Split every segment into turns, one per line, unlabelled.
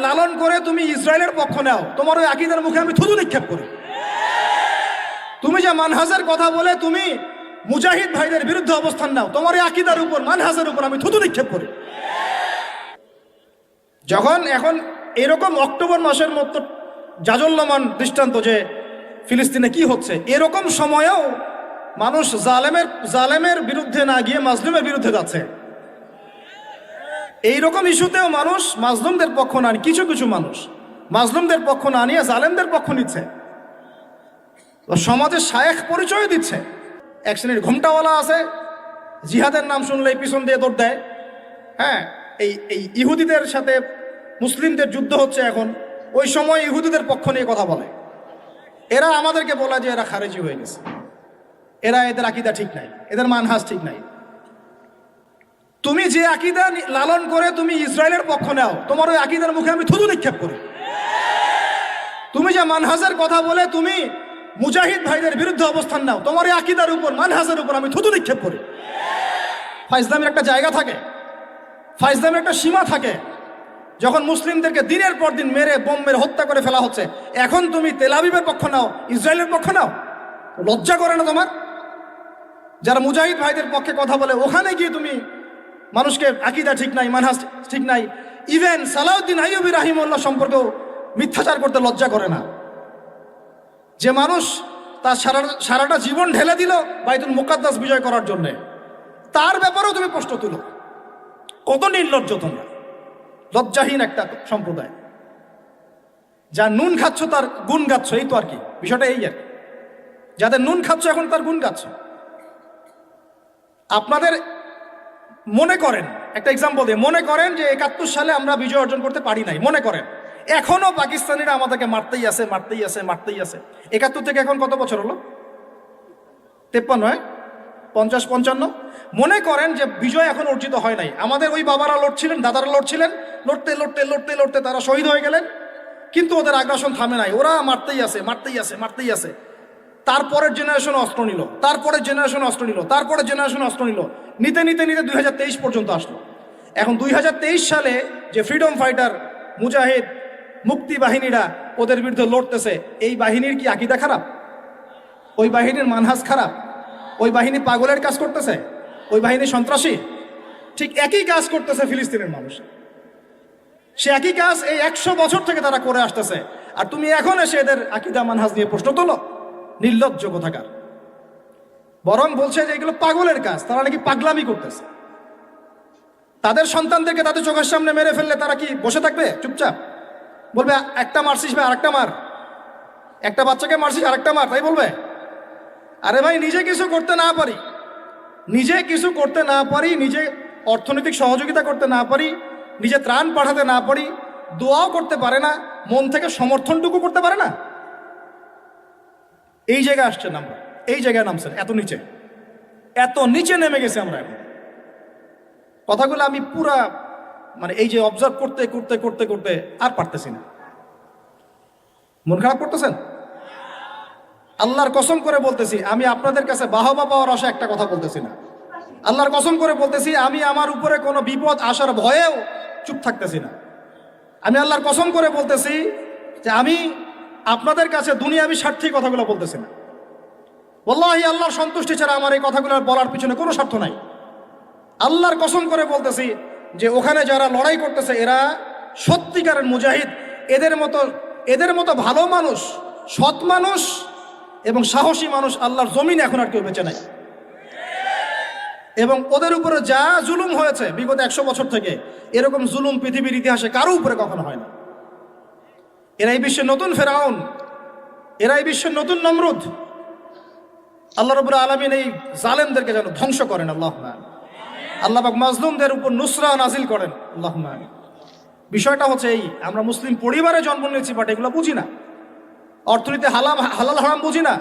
লালন করে তুমি ইসরায়েলের পক্ষ নাও, তোমার ওই আকীদার মুখে আমি থুতু নিক্ষেপ করি। তুমি যে মানহাজের কথা বলে তুমি মুজাহিদ ভাইদের বিরুদ্ধে অবস্থান নাও, তোমার এই আকীদার উপর মানহাজের উপর আমি থুতু নিক্ষেপ করি। যখন এখন এরকম অক্টোবর মাসের মতো জাজল্যমান দৃষ্টান্ত যে ফিলিস্তিনে কি হচ্ছে, এরকম সময়েও মানুষ জালেমের বিরুদ্ধে না গিয়ে মাজলুমের বিরুদ্ধে যাচ্ছে। এইরকম ইস্যুতেও মানুষ মাজলুমদের পক্ষ না নিয়ে, কিছু কিছু মানুষ মাজলুমদের পক্ষ না নিয়ে জালেমদের পক্ষ নিচ্ছে, সমাজে শায়েখ পরিচয় দিচ্ছে। এক শ্রেণীর ঘোমটাওয়ালা আছে, জিহাদের নাম শুনলেই পিছন দিয়ে দৌড় দেয়। হ্যাঁ, এই ইহুদিদের সাথে মুসলিমদের যুদ্ধ হচ্ছে এখন, ওই সময় ইহুদিদের পক্ষ নিয়ে কথা বলে। এরা আমাদেরকে বলে যে এরা খারেজি হয়ে গেছে, এদের আকীদা ঠিক নাই, এদের মানহাজ ঠিক নাই। তুমি যে আকীদা লালন করে তুমি ইসরায়েলের পক্ষ নাও, তোমার ওই আকীদার মুখে আমি থুতু নিক্ষেপ করি। তুমি যে মানহাজের কথা বলে তুমি মুজাহিদ ভাইদের বিরুদ্ধে অবস্থান নাও, তোমার এই আকীদার উপর মানহাজের উপর আমি থুতু নিক্ষেপ করি। ফাইজলামের একটা জায়গা থাকে, ফাইজলামের একটা সীমা থাকে। যখন মুসলিমদেরকে দিনের পর দিন মেরে বোম মেরে হত্যা করে ফেলা হচ্ছে, এখন তুমি তেল আবিবের পক্ষ নাও, ইসরায়েলের পক্ষ নাও, লজ্জা করে না তোমার? যারা মুজাহিদ ভাইদের পক্ষে কথা বলে ওখানে গিয়ে তুমি মানুষকে আকীদা ঠিক নাই, মানহাজ ঠিক নাই, ইভেন সালাউদ্দিন আইয়ুবী রাহিমাহুল্লাহ সম্পর্কেও মিথ্যাচার করতে লজ্জা করে না। যে মানুষ তার সারাটা জীবন ঢেলে দিল বাইতুল মুকাদ্দাস বিজয় করার জন্যে, তার ব্যাপারেও তুমি প্রশ্ন তুলো। কত নির্লজ্জ তোমরা, লজ্জাহীন একটা সম্প্রদায়। যা নুন খাচ্ছ তার গুণ গাচ্ছ, এই তো আর কি বিষয়টা। এই আর যাদের নুন খাচ্ছ এখন তার গুণ গাচ্ছ। আপনাদের মনে করেন, একটা এক্সাম্পল দিয়ে, মনে করেন যে 71 সালে আমরা বিজয় অর্জন করতে পারি নাই, মনে করেন এখনো পাকিস্তানিরা আমাদেরকে মারতেই আছে। 71 থেকে এখন কত বছর হলো? 53, 50, 55। মনে করেন যে বিজয় এখন অর্জিত হয় নাই, আমাদের ওই বাবারা লড়ছিলেন, দাদারা লড়ছিলেন, লড়তে তারা শহীদ হয়ে গেলেন, কিন্তু ওদের আগ্রাসন থামে নাই, ওরা মারতেই আছে। তারপরের জেনারেশন অস্ত্র নিল, তারপরের জেনারেশন অস্ত্র নিল, নিতে 2023 পর্যন্ত আসলো। এখন 2023 সালে যে ফ্রিডম ফাইটার মুজাহিদ মুক্তি বাহিনীরা ওদের বিরুদ্ধে লড়তেছে, এই বাহিনীর কি আকীদা খারাপ? ওই বাহিনীর মানহাজ খারাপ? ওই বাহিনী পাগলের কাজ করতেছে? ওই বাহিনী সন্ত্রাসী? ঠিক একই কাজ করতেছে ফিলিস্তিনের মানুষ। সে একই কাজ এই 100 বছর থেকে তারা করে আসতেছে, আর তুমি এখন এসে এদের আকীদা মানহাজ নিয়ে প্রশ্ন তোলো? নির্লজ্জ কোথাকার। বরং বলছে যে এগুলো পাগলের কাজ, তারা নাকি পাগলামি করতেছে। তাদের সন্তানদেরকে তাদের চোখের সামনে মেরে ফেললে তারা কি বসে থাকবে চুপচাপ? বলবে একটা মারছিস ভাই আরেকটা মার, একটা বাচ্চাকে মারছিস আরেকটা মার, তাই বলবে? আরে ভাই, নিজে কিছু করতে না পারি, নিজে অর্থনৈতিক সহযোগিতা করতে না পারি, নিজে ত্রাণ পাঠাতে না পারি, দোয়াও করতে পারে না, মন থেকে সমর্থনটুকু করতে পারে না, এই জায়গায় আসছেন আমরা, এই জায়গায় নামছেন, এত নিচে নেমে গেছে আমরা এখন। কথাগুলো আমি পুরা এই যে অবজার্ভ করতে আর পারতেছি না। মন খারাপ করতেছেন? আল্লাহর কসম করে বলতেছি, আমি আপনাদের কাছে বাহবা পাওয়ার আশা একটা কথা বলতেছি না। আল্লাহর কসম করে বলতেছি, আমি আমার উপরে কোনো বিপদ আসার ভয়েও চুপ থাকতেছি না। আমি আল্লাহর কসম করে বলতেছি যে আমি আপনাদের কাছে দুনিয়াবি স্বার্থে কথাগুলো বলতেছি না। ওয়াল্লাহি আল্লাহর সন্তুষ্টি ছাড়া আমার এই কথাগুলো বলার পিছনে কোনো স্বার্থ নাই। আল্লাহর কসম করে বলতেছি যে ওখানে যারা লড়াই করতেছে এরা সত্যিকারের মুজাহিদ। এদের মতো ভালো মানুষ, সৎ মানুষ এবং সাহসী মানুষ আল্লাহর জমিনে এখন আর কেউ বেঁচে নাই। এবং ওদের উপরে যা জুলুম হয়েছে বিগত 100 বছর থেকে, এরকম জুলুম পৃথিবীর ইতিহাসে কারো উপরে কখনো হয় না। এরাই বিশ্বের নতুন ফেরাউন, এরাই বিশ্বের নতুন নমরুদ। আল্লাহ রাব্বুল আলামিন এই জালেমদেরকে যেন ধ্বংস করেন। আল্লাহ পাক মাজলুমদের উপর নুসরা নাজিল করেন। আল্লাহুম্মা আমিন। বিষয়টা হচ্ছে এই, আমরা মুসলিম পরিবারে জন্ম নিয়েছি, বাট এগুলো বুঝি না। অর্থনীতি হালাল হারাম বুঝি না।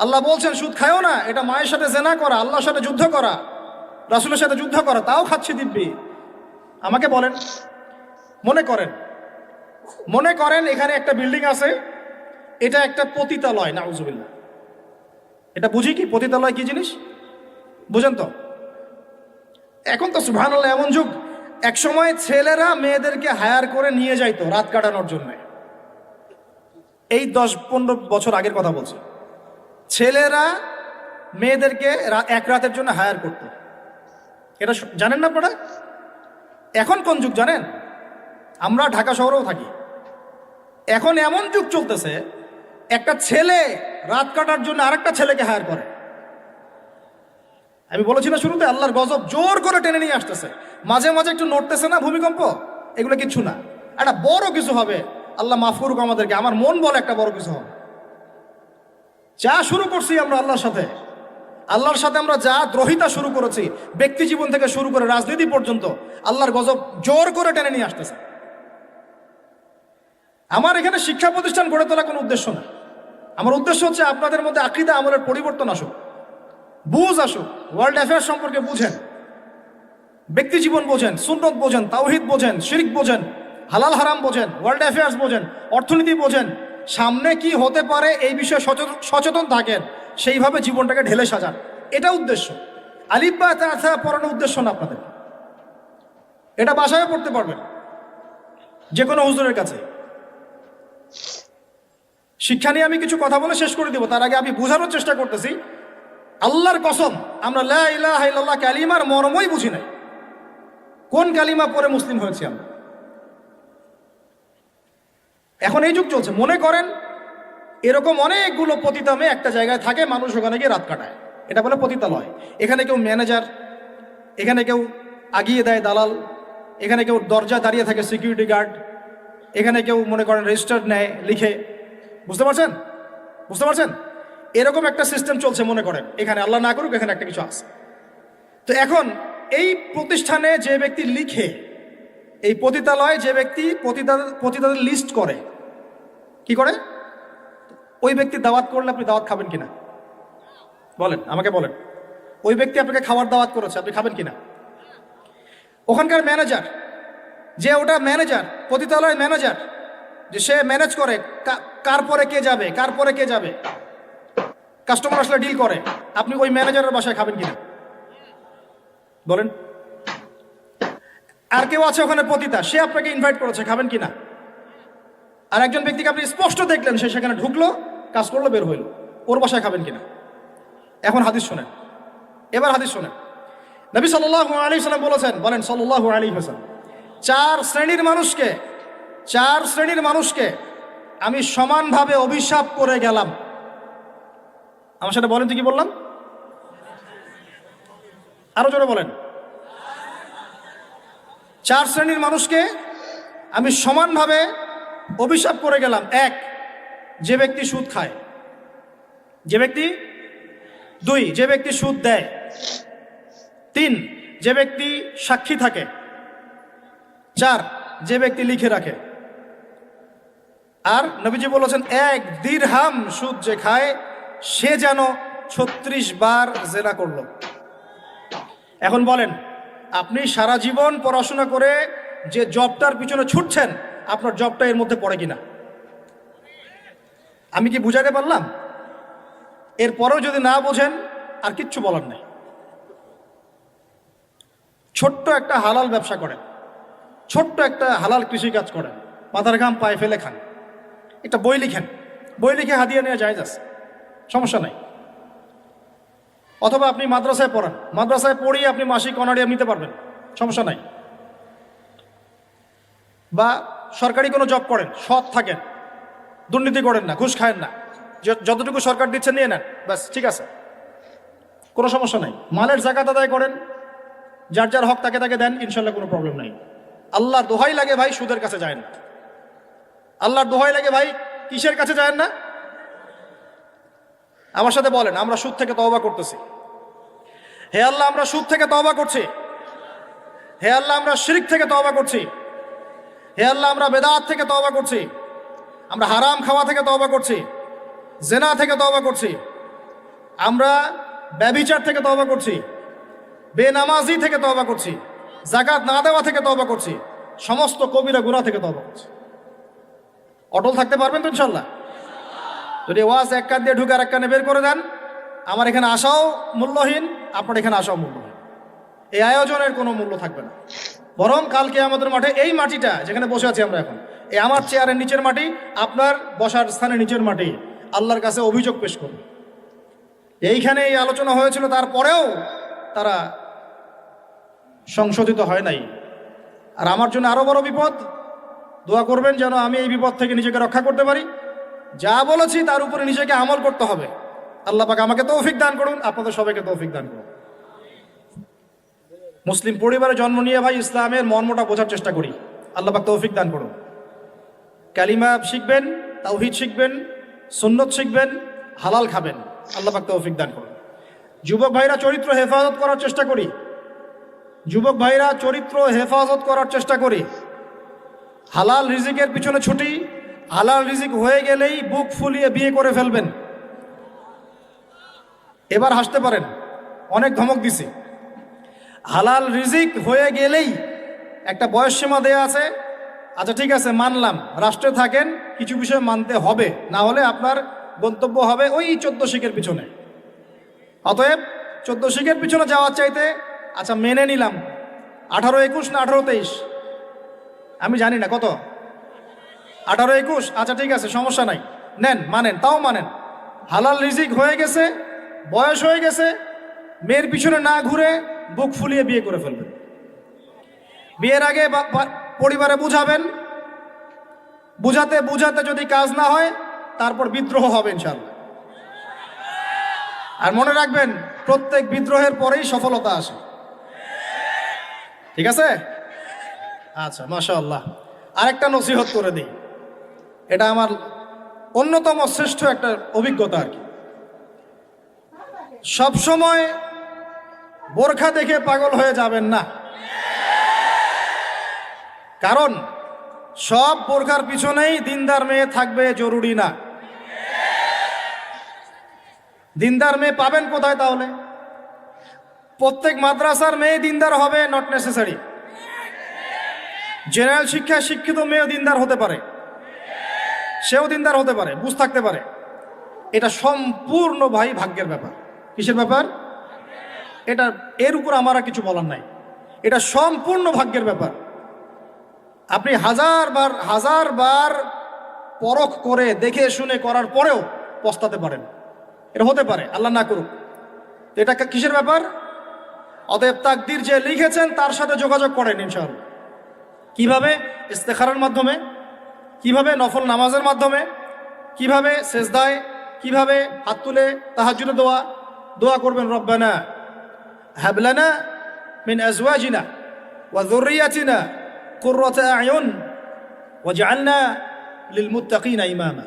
আল্লাহ বলছেন সুদ খায়ও না, এটা মায়ের সাথে জেনা করা, আল্লাহর সাথে যুদ্ধ করা, রাসূলের সাথে যুদ্ধ করা, তাও খাচ্ছি দিব্যি। আমাকে বলেন, মনে করেন এখানে একটা বিল্ডিং আছে, এটা একটা পতিতালয়, নাউজুবিল্লাহ। এটা বুঝি কি পতিতালয় কি জিনিস? বুঝেন তো? এখন তো সুবহানাল্লাহ এমন যুগ, এক সময় ছেলেরা মেয়েদেরকে হায়ার করে নিয়ে যাইতো রাত কাটানোর জন্য। এই 10-15 বছর আগের কথা বলছি। ছেলেরা মেয়েদেরকে এক রাতের জন্য হায়ার করত। এটা জানেন না আপনারা? এখন কোন যুগ জানেন? আমরা ঢাকা শহরেও থাকি। এখন এমন যুগ চলতেছে, একটা ছেলে রাত কাটার জন্য আরেকটা ছেলেকে হায়ার করে। আমি বলেছি না শুরুতে, আল্লাহর গজব জোর করে টেনে নিয়ে আসতেছে। মাঝে মাঝে একটু নড়তেছে না ভূমিকম্প, এগুলো কিচ্ছু না। একটা বড় কিছু হবে, আল্লাহ মাফ করুক আমাদেরকে। আমার মন বলে একটা বড় কিছু হবে। যা শুরু করছি আমরা আল্লাহর সাথে আমরা যা দ্রোহিতা শুরু করেছি, ব্যক্তি জীবন থেকে শুরু করে রাজনীতি পর্যন্ত, আল্লাহর গজব জোর করে টেনে নিয়ে আসতেছে। আমার এখানে শিক্ষা প্রতিষ্ঠান গড়ে তোলা কোনো উদ্দেশ্য না। আমার উদ্দেশ্য হচ্ছে আপনাদের মধ্যে আকীদা আমলের পরিবর্তন আসুক, বুঝ আসুক, ওয়ার্ল্ড অ্যাফেয়ার্স সম্পর্কে বুঝেন, ব্যক্তি জীবন বোঝেন, সুন্নত বোঝেন, তাওহীদ বোঝেন, শিরক বোঝেন, হালাল হারাম বোঝেন, ওয়ার্ল্ড অ্যাফেয়ার্স বোঝেন, অর্থনীতি বোঝেন, সামনে কি হতে পারে এই বিষয়ে সচেতন থাকেন, সেইভাবে জীবনটাকে ঢেলে সাজান। এটা উদ্দেশ্য। আলিফ বা তা পড়ানোর উদ্দেশ্য না আপনাদের। এটা বাসায় পড়তে পারবেন যে কোনো হুজুরের কাছে। শিক্ষা নিয়ে আমি কিছু কথা বলে শেষ করে দিব, তার আগে আমি বোঝানোর চেষ্টা করতেছি। আল্লাহর কসম, আমরা লা ইলাহা ইল্লাল্লাহ কালিমার মর্মই বুঝি নাই। কোন কালিমা পরে মুসলিম হয়েছি আমরা? এখন এই যুগ চলছে। মনে করেন এরকম অনেকগুলো পতিতা মেয়ে একটা জায়গায় থাকে, মানুষ ওখানে গিয়ে রাত কাটায়, এটা বলে পতিতালয়। এখানে কেউ ম্যানেজার, এখানে কেউ আগিয়ে দেয় দালাল, এখানে কেউ দরজা দাঁড়িয়ে থাকে সিকিউরিটি গার্ড, এখানে কেউ মনে করেন রেজিস্টার নেয় লিখে। বুঝতে পারছেন? এরকম একটা সিস্টেম চলছে। মনে করেন এখানে, আল্লাহ না করুক, এখানে একটা কিছু আছে। তো এখন এই প্রতিষ্ঠানে যে ব্যক্তি লিখে, এই পতিতালয়ে যে ব্যক্তি পতিতাদের লিস্ট করে, কি করে? ওই ব্যক্তি দাওয়াত করলে আপনি দাওয়াত খাবেন কিনা বলেন, আমাকে বলেন। ওই ব্যক্তি আপনাকে খাওয়ার দাওয়াত করেছে, আপনি খাবেন কিনা? ওখানকার ম্যানেজার, যে ওটা ম্যানেজার, পতিতালয় ম্যানেজার, যে সে ম্যানেজ করে কার পরে কে যাবে, কাস্টমার আসলে ডিল করে, আপনি ওই ম্যানেজারের বাসায় খাবেন কিনা বলেন? আর কেউ আছে ওখানে পতিতা, সে আপনাকে ইনভাইট করেছে, খাবেন কিনা? আর একজন ব্যক্তিকে আপনি স্পষ্ট দেখলেন, সে সেখানে ঢুকলো, কাজ করলো, বের হইল, ওর বাসায় খাবেন কিনা? এখন হাদিস শোনেন, এবার হাদিস শোনেন। নবী সাল্লাল্লাহু আলাইহি ওয়াসাল্লাম বলেছেন, বলেন সাল্লাল্লাহু আলাইহি ওয়াসাল্লাম, চার শ্রেণীর মানুষকে আমি সমানভাবে অভিশাপ করে গেলাম। আমার সাথে বলেন তো কি বললাম? আরো জোরে বলেন। 4 শ্রেণীর মানুষকে আমি সমানভাবে অভিশাপ করে গেলাম। 1, যে ব্যক্তি সুদ খায়, 2, যে ব্যক্তি সুদ দেয়, 3, যে ব্যক্তি সাক্ষী থাকে, 4, যে ব্যক্তি লিখে রাখে। আর নবীজি বলেছেন, 1 দিরহাম সুদ যে খায় সে যেন 36 বার জেনা করলো। এখন বলেন, আপনি সারা জীবন পড়াশোনা করে যে জবটার পিছনে ছুটছেন, আপনার জবটা এর মধ্যে পড়ে কিনা? আমি কি বুঝাতে পারলাম? এরপরেও যদি না বোঝেন, আর কিচ্ছু বলার নেই। ছোট্ট একটা হালাল ব্যবসা করেন, ছোট্ট একটা হালাল কৃষিকাজ করেন, মাথার ঘাম পায়ে ফেলে খান, একটা বই লিখেন, বই লিখে হাদিয়া নিয়ে জায়েজ আছে, সমস্যা নাই। অথবা আপনি মাদ্রাসায় পড়ান, মাদ্রাসায় পড়িয়ে আপনি মাসিক অনারিয়া নিতে পারবেন, সমস্যা নাই। বা সরকারি কোনো জব করেন, সৎ থাকেন, দুর্নীতি করেন না, ঘুষ খায়েন না, যতটুকু সরকার দিচ্ছে নিয়ে নেন, ব্যাস, ঠিক আছে, কোনো সমস্যা নাই। মালের যাকাত আদায় করেন, যার যার হক তাকে তাকে দেন, ইনশাল্লাহ কোনো প্রবলেম নাই। আল্লাহর দোহাই লাগে ভাই, সুদের কাছে যায় না। আল্লাহর দোহাই লাগে ভাই, কিসের কাছে যায় না? আমার সাথে বলেন, আমরা সুদ থেকে তওবা করতেছি। হে আল্লাহ, আমরা সুদ থেকে তওবা করছি। হে আল্লাহ, আমরা শিরক থেকে তওবা করছি। হে আল্লাহ, আমরা বেদাত থেকে তওবা করছি। আমরা হারাম খাওয়া থেকে তওবা করছি, জেনা থেকে তওবা করছি, আমরা ব্যভিচার থেকে তওবা করছি, বেনামাজি থেকে তওবা করছি, যাকাত না দেওয়া থেকে তওবা করছি, সমস্ত কবিরা গুনাহ থেকে তওবা করছি। অটল থাকতে পারবেন তো ইনশাল্লাহ? যদি ওয়াজ এক কান দিয়ে ঢুকে আর এক কানে বের করে দেন, আমার এখানে আসাও মূল্যহীন, আপনার এখানে আসাও মূল্যহীন। এই আয়োজনের কোনো মূল্য থাকবে না। বরং কালকে আমাদের মাঠে এই মাটিটা যেখানে বসে আছি আমরা এখন, এই আমার চেয়ারের নিচের মাটি, আপনার বসার স্থানের নিচের মাটি, আল্লাহর কাছে অভিযোগ পেশ করবে। এইখানে এই আলোচনা হয়েছিল, তারপরেও তারা সংশোধিত হয় নাই। আর আমার জন্য আরো বড় বিপদ, দোয়া করবেন যেন আমি এই বিপদ থেকে নিজেকে রক্ষা করতে পারি। যা বলেছি তার উপরে নিজেকে আমল করতে হবে। আল্লাহ পাক আমাকে তৌফিক দান করুন, আপনাদের সবাইকে তৌফিক দান করুন। মুসলিম পরিবারে জন্ম নিয়ে ভাই ইসলামের মর্মটা বোঝার চেষ্টা করি। আল্লাহ পাক তৌফিক দান করুন। কালিমা শিখবেন, তাওহীদ শিখবেন, সুন্নত শিখবেন, হালাল খাবেন। আল্লাহ পাক তৌফিক দান করুন। যুবক ভাইরা চরিত্র হেফাজত করার চেষ্টা করি। যুবক ভাইরা চরিত্র হেফাজত করার চেষ্টা করি। হালাল রিজিকের পিছনে ছুটি। হালাল রিজিক হয়ে গেলেই বুক ফুলিয়ে বিয়ে করে ফেলবেন। এবার হাসতে পারেন, অনেক ধমক দিছি। হালাল রিজিক হয়ে গেলেই একটা বয়স সীমা দেয়া আছে। আচ্ছা ঠিক আছে, মানলাম, রাষ্ট্রে থাকেন, কিছু বিষয় মানতে হবে, না হলে আপনার গন্তব্য হবে ওই 14 শিখের পিছনে। অতএব 14 শিখের পিছনে যাওয়ার চাইতে আচ্ছা মেনে নিলাম 18-21 না 18-23, আমি জানি না কত, 18-21, আচ্ছা ঠিক আছে, সমস্যা নাই, নেন, মানেন, তাও মানেন। হালাল রিজিক হয়ে গেছে, বয়স হয়ে গেছে, মেয়ের পিছনে না ঘুরে বুক ফুলিয়ে বিয়ে করে ফেলবেন। বিয়ের আগে পরিবারে বুঝাবেন, বুঝাতে বুঝাতে যদি কাজ না হয় তারপর বিদ্রোহ হবে ইনশাআল্লাহ। আর মনে রাখবেন, প্রত্যেক বিদ্রোহের পরেই সফলতা আসে। ঠিক আছে? আচ্ছা, মাশাআল্লাহ। আরেকটা নসিহত করে দিই, এটা আমার অন্যতম শ্রেষ্ঠ একটা অভিজ্ঞতা আর কি। সবসময় বোরখা দেখে পাগল হয়ে যাবেন না, কারণ সব বোরখার পিছনেই দিনদার মেয়ে থাকবে জরুরি না। দিনদার মেয়ে পাবেন কোথায় তাহলে? প্রত্যেক মাদ্রাসার মেয়ে দিনদার হবে নট নেসেসারি। জেনারেল শিক্ষায় শিক্ষিত মেয়েও দিনদার হতে পারে, সেও দিনদার হতে পারে, বুঝ থাকতে পারে। এটা সম্পূর্ণ ভাই ভাগ্যের ব্যাপার। কিসের ব্যাপার? এটা এর উপর আমার আর কিছু বলার নাই, এটা সম্পূর্ণ ভাগ্যের ব্যাপার। আপনি হাজার বার পরখ করে দেখে শুনে করার পরেও পস্তাতে পারেন, এটা হতে পারে, আল্লাহ না করুক। এটা কিসের ব্যাপার? অতএব তাকদীর যে লিখেছেন তার সাথে যোগাযোগ করেন ইনশাআল্লাহ। কিভাবে? ইস্তেখারার মাধ্যমে, কিভাবে নফল নামাজের মাধ্যমে, কিভাবে সেজদায়, কিভাবে হাত তুলে তাহাজ্জুদে দোয়া করবেন, রব্বানা হাব লানা মিন আজওয়াজিনা ওয়া যুররিয়াতিনা কুররাতা আয়ুন ওয়াজআলনা লিল মুত্তাকিনা ইমামা।